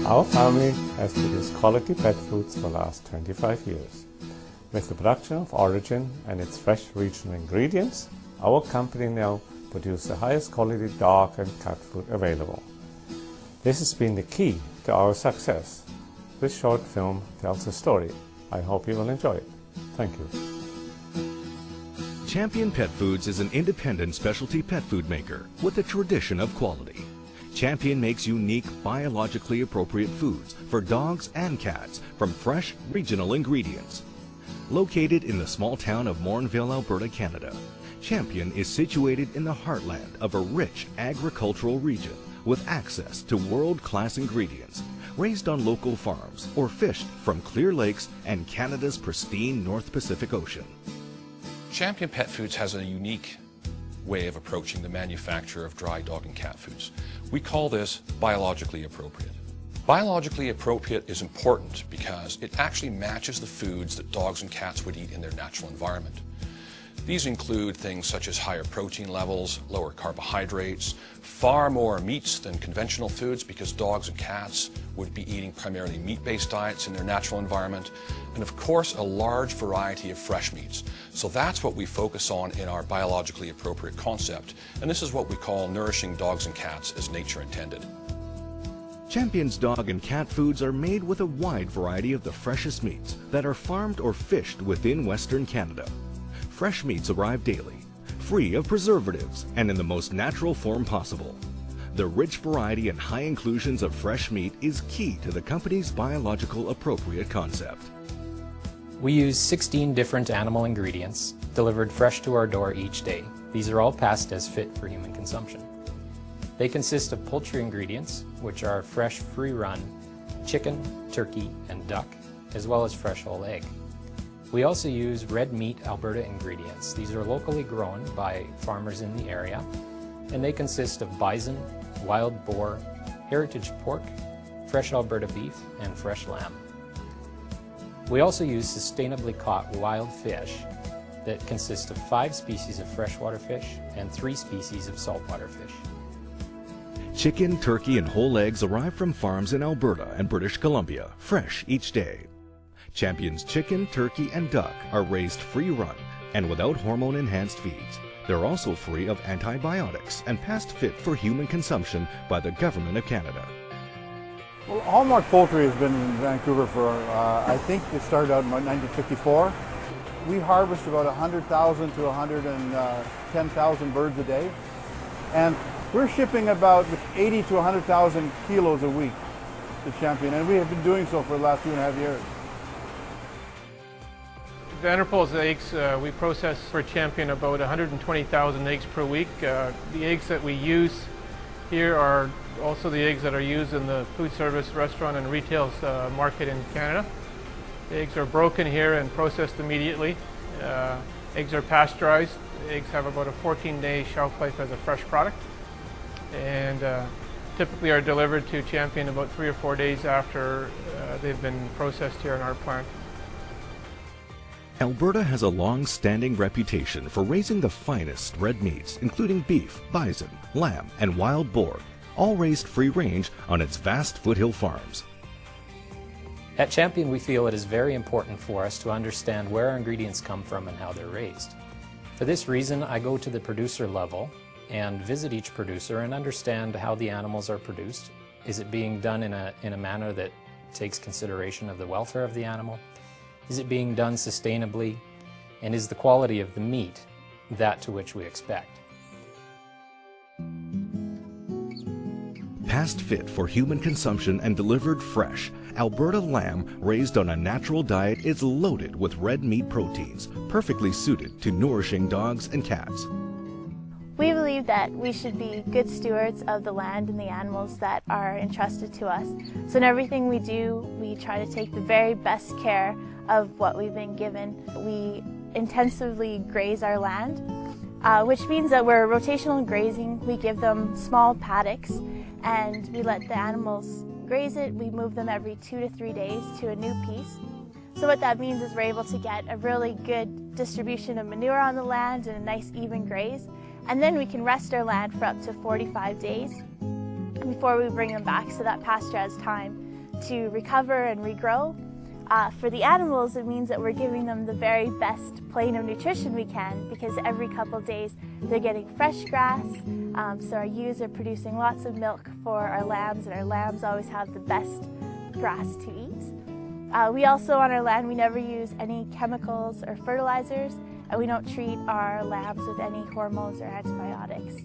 Our family has produced quality pet foods for the last 25 years. With the production of Origin and its fresh regional ingredients, our company now produces the highest quality dog and cat food available. This has been the key to our success. This short film tells a story. I hope you will enjoy it. Thank you. Champion Pet Foods is an independent specialty pet food maker with a tradition of quality. Champion makes unique, biologically appropriate foods for dogs and cats from fresh, regional ingredients. Located in the small town of Morinville, Alberta, Canada, Champion is situated in the heartland of a rich agricultural region with access to world-class ingredients, raised on local farms or fished from clear lakes and Canada's pristine North Pacific Ocean. Champion Pet Foods has a unique way of approaching the manufacture of dry dog and cat foods. We call this biologically appropriate. Biologically appropriate is important because it actually matches the foods that dogs and cats would eat in their natural environment. These include things such as higher protein levels, lower carbohydrates, far more meats than conventional foods because dogs and cats would be eating primarily meat-based diets in their natural environment, and of course a large variety of fresh meats. So that's what we focus on in our biologically appropriate concept, and this is what we call nourishing dogs and cats as nature intended. Champion's dog and cat foods are made with a wide variety of the freshest meats that are farmed or fished within Western Canada. Fresh meats arrive daily, free of preservatives and in the most natural form possible. The rich variety and high inclusions of fresh meat is key to the company's biological appropriate concept. We use 16 different animal ingredients delivered fresh to our door each day. These are all passed as fit for human consumption. They consist of poultry ingredients, which are fresh free-run chicken, turkey, and duck, as well as fresh whole egg. We also use red meat Alberta ingredients. These are locally grown by farmers in the area, and they consist of bison, wild boar, heritage pork, fresh Alberta beef, and fresh lamb. We also use sustainably caught wild fish that consist of 5 species of freshwater fish and 3 species of saltwater fish. Chicken, turkey, and whole eggs arrive from farms in Alberta and British Columbia, fresh each day. Champion's chicken, turkey, and duck are raised free-run and without hormone-enhanced feeds. They're also free of antibiotics and passed fit for human consumption by the Government of Canada. Well, Hallmark Poultry has been in Vancouver for, I think it started out in 1954. We harvest about 100,000 to 110,000 birds a day, and we're shipping about 80 to 100,000 kilos a week to Champion, and we have been doing so for the last 2.5 years. Vanderpool's eggs, we process for Champion about 120,000 eggs per week. The eggs that we use here are also the eggs that are used in the food service, restaurant, and retail market in Canada. The eggs are broken here and processed immediately. Eggs are pasteurized. Eggs have about a 14-day shelf life as a fresh product, and typically are delivered to Champion about 3 or 4 days after they've been processed here in our plant. Alberta has a long-standing reputation for raising the finest red meats, including beef, bison, lamb, and wild boar, all raised free-range on its vast foothill farms. At Champion, we feel it is very important for us to understand where our ingredients come from and how they're raised. For this reason, I go to the producer level and visit each producer and understand how the animals are produced. Is it being done in a manner that takes consideration of the welfare of the animal? Is it being done sustainably? And is the quality of the meat that to which we expect? Passed fit for human consumption and delivered fresh, Alberta lamb raised on a natural diet is loaded with red meat proteins, perfectly suited to nourishing dogs and cats. We believe that we should be good stewards of the land and the animals that are entrusted to us. So in everything we do, we try to take the very best care of what we've been given. We intensively graze our land, which means that we're rotational grazing. We give them small paddocks and we let the animals graze it. We move them every 2 to 3 days to a new piece. So what that means is we're able to get a really good distribution of manure on the land and a nice even graze. And then we can rest our land for up to 45 days before we bring them back, so that pasture has time to recover and regrow. For the animals, it means that we're giving them the very best plane of nutrition we can, because every couple days they're getting fresh grass, so our ewes are producing lots of milk for our lambs, and our lambs always have the best grass to eat. We also, on our land, we never use any chemicals or fertilizers, and we don't treat our lambs with any hormones or antibiotics.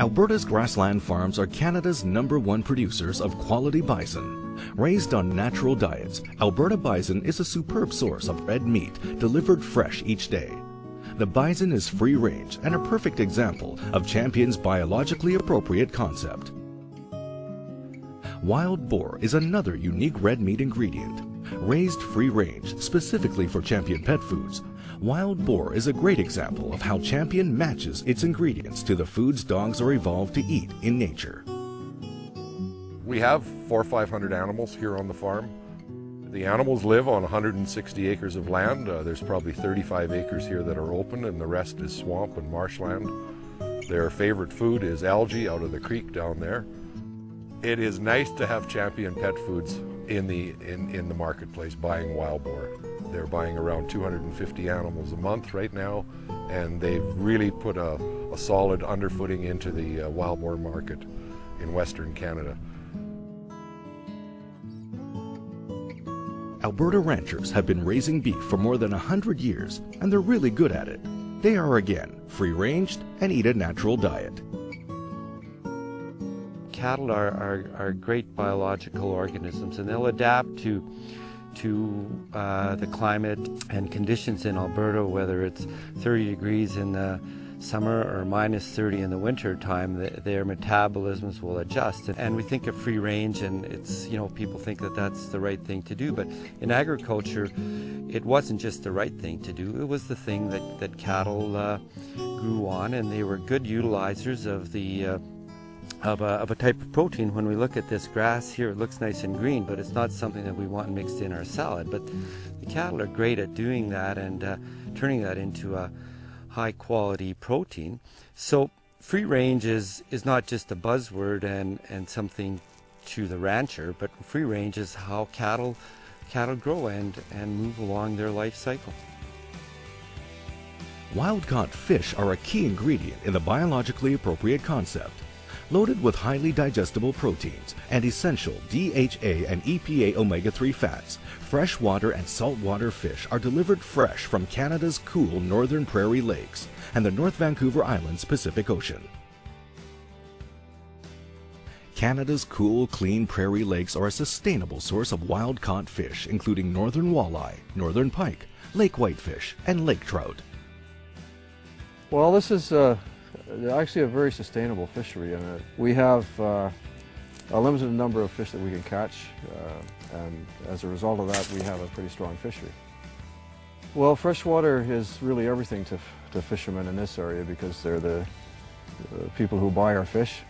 Alberta's grassland farms are Canada's #1 producers of quality bison. Raised on natural diets, Alberta bison is a superb source of red meat delivered fresh each day. The bison is free-range and a perfect example of Champion's biologically appropriate concept. Wild boar is another unique red meat ingredient. Raised free-range specifically for Champion Pet Foods, wild boar is a great example of how Champion matches its ingredients to the foods dogs are evolved to eat in nature. We have 400 or 500 animals here on the farm. The animals live on 160 acres of land. There's probably 35 acres here that are open, and the rest is swamp and marshland. Their favorite food is algae out of the creek down there. It is nice to have Champion Pet Foods in the marketplace buying wild boar. They're buying around 250 animals a month right now, and they've really put a solid underfooting into the wild boar market in Western Canada. Alberta ranchers have been raising beef for more than 100 years, and they're really good at it. They are, again, free-ranged and eat a natural diet. Cattle are great biological organisms, and they'll adapt to the climate and conditions in Alberta, whether it's 30 degrees in the summer or minus 30 in the winter time. Their metabolisms will adjust. And we think of free range, and it's, people think that that's the right thing to do, but in agriculture it wasn't just the right thing to do, it was the thing that cattle grew on, and they were good utilizers of the of a type of protein. When we look at this grass here, it looks nice and green, but it's not something that we want mixed in our salad. But the cattle are great at doing that and turning that into a high quality protein. So free range is not just a buzzword and something to the rancher, but free range is how cattle grow and move along their life cycle. Wild-caught fish are a key ingredient in the biologically appropriate concept. Loaded with highly digestible proteins and essential DHA and EPA omega-3 fats, freshwater and saltwater fish are delivered fresh from Canada's cool northern prairie lakes and the North Vancouver Island's Pacific Ocean. Canada's cool, clean prairie lakes are a sustainable source of wild-caught fish, including northern walleye, northern pike, lake whitefish, and lake trout. Well, this is actually a very sustainable fishery, and we have a limited number of fish that we can catch, and as a result of that we have a pretty strong fishery. Well, freshwater is really everything to fishermen in this area because they're the people who buy our fish.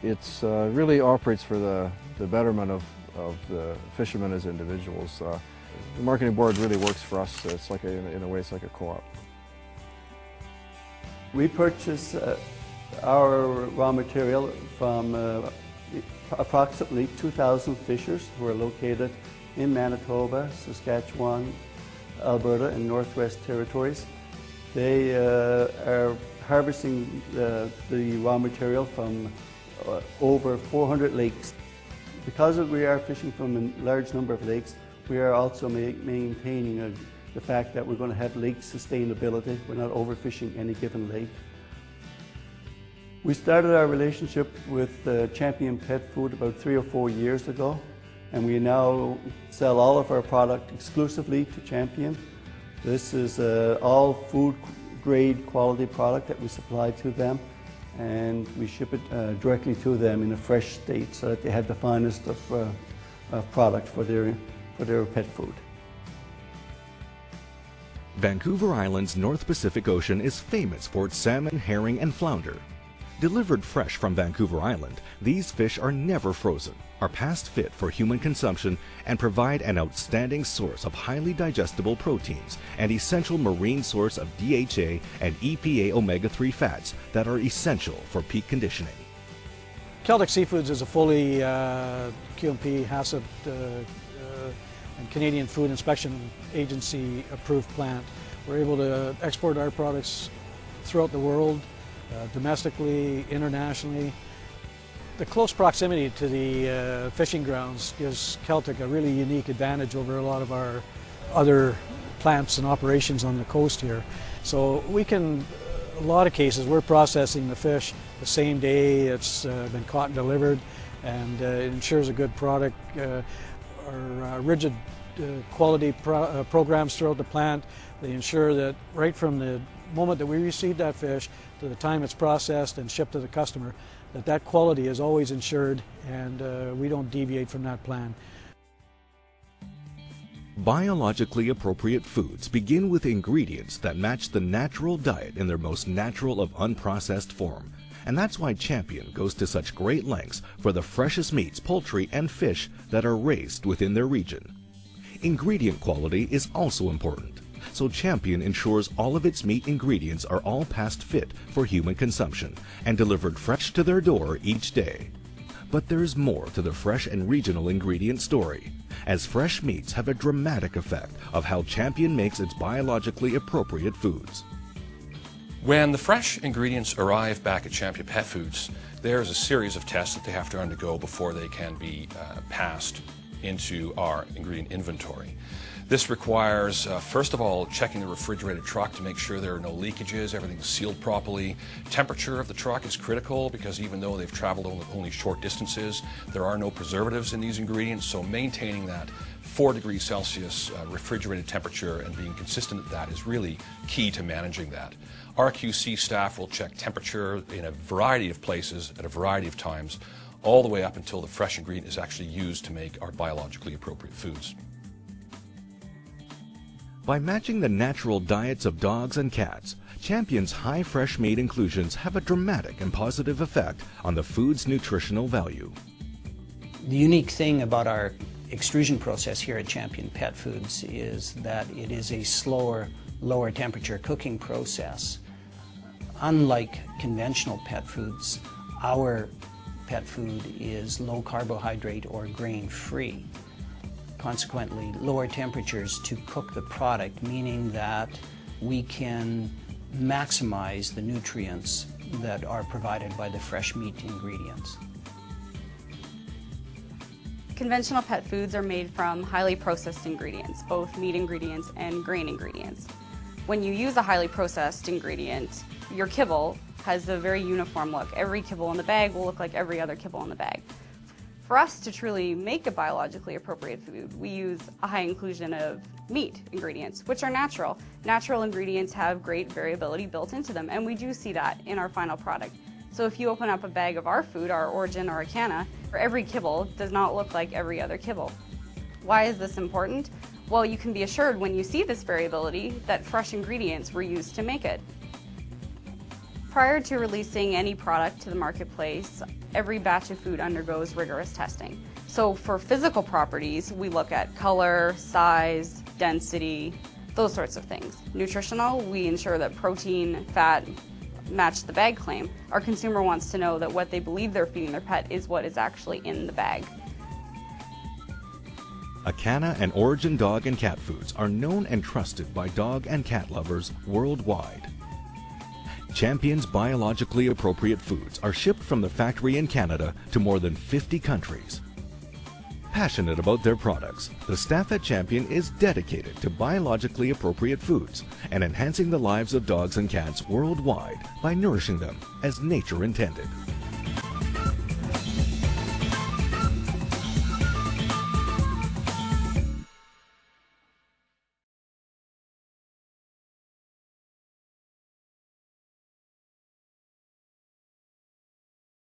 It's really operates for the betterment of the fishermen as individuals. The marketing board really works for us. It's like in a way it's like a co-op. We purchase our raw material from approximately 2,000 fishers who are located in Manitoba, Saskatchewan, Alberta, and Northwest Territories. They are harvesting the raw material from over 400 lakes. Because we are fishing from a large number of lakes, we are also maintaining the fact that we're going to have lake sustainability. We're not overfishing any given lake. We started our relationship with Champion Pet Food about 3 or 4 years ago, and we now sell all of our product exclusively to Champion. This is all food grade quality product that we supply to them, and we ship it directly to them in a fresh state so that they have the finest of product for their pet food. Vancouver Island's North Pacific Ocean is famous for its salmon, herring, and flounder. Delivered fresh from Vancouver Island, these fish are never frozen, are past fit for human consumption, and provide an outstanding source of highly digestible proteins and essential marine source of DHA and EPA omega-3 fats that are essential for peak conditioning. Celtic Seafoods is a fully QMP, HACCP, and Canadian Food Inspection Agency approved plant. We're able to export our products throughout the world, domestically, internationally. The close proximity to the fishing grounds gives Celtic a really unique advantage over a lot of our other plants and operations on the coast here. So we can, a lot of cases, we're processing the fish the same day it's been caught and delivered, and it ensures a good product. Our rigid quality programs throughout the plant, they ensure that right from the moment that we receive that fish to the time it's processed and shipped to the customer, that quality is always ensured, and we don't deviate from that plan. Biologically appropriate foods begin with ingredients that match the natural diet in their most natural of unprocessed form. And that's why Champion goes to such great lengths for the freshest meats, poultry, and fish that are raised within their region. Ingredient quality is also important, so Champion ensures all of its meat ingredients are all past fit for human consumption and delivered fresh to their door each day. But there's more to the fresh and regional ingredient story, as fresh meats have a dramatic effect of how Champion makes its biologically appropriate foods. When the fresh ingredients arrive back at Champion Pet Foods, there's a series of tests that they have to undergo before they can be passed into our ingredient inventory. This requires, first of all, checking the refrigerated truck to make sure there are no leakages, everything's sealed properly. Temperature of the truck is critical because even though they've traveled only short distances, there are no preservatives in these ingredients, so maintaining that 4 degrees Celsius refrigerated temperature and being consistent at that is really key to managing that. Our QC staff will check temperature in a variety of places at a variety of times, all the way up until the fresh ingredient is actually used to make our biologically appropriate foods. By matching the natural diets of dogs and cats, Champion's high fresh meat inclusions have a dramatic and positive effect on the food's nutritional value. The unique thing about our extrusion process here at Champion Pet Foods is that it is a slower, lower temperature cooking process. Unlike conventional pet foods, our pet food is low carbohydrate or grain free. Consequently, lower temperatures to cook the product, meaning that we can maximize the nutrients that are provided by the fresh meat ingredients. Conventional pet foods are made from highly processed ingredients, both meat ingredients and grain ingredients. When you use a highly processed ingredient, your kibble has a very uniform look. Every kibble in the bag will look like every other kibble in the bag. For us to truly make a biologically appropriate food, we use a high inclusion of meat ingredients, which are natural. Natural ingredients have great variability built into them, and we do see that in our final product. So if you open up a bag of our food, our Origin or Akana, every kibble does not look like every other kibble. Why is this important? Well, you can be assured when you see this variability that fresh ingredients were used to make it. Prior to releasing any product to the marketplace, every batch of food undergoes rigorous testing. So for physical properties, we look at color, size, density, those sorts of things. Nutritional, we ensure that protein, fat match the bag claim. Our consumer wants to know that what they believe they're feeding their pet is what is actually in the bag. Akana and Origin dog and cat foods are known and trusted by dog and cat lovers worldwide. Champion's biologically appropriate foods are shipped from the factory in Canada to more than 50 countries. Passionate about their products, the staff at Champion is dedicated to biologically appropriate foods and enhancing the lives of dogs and cats worldwide by nourishing them as nature intended.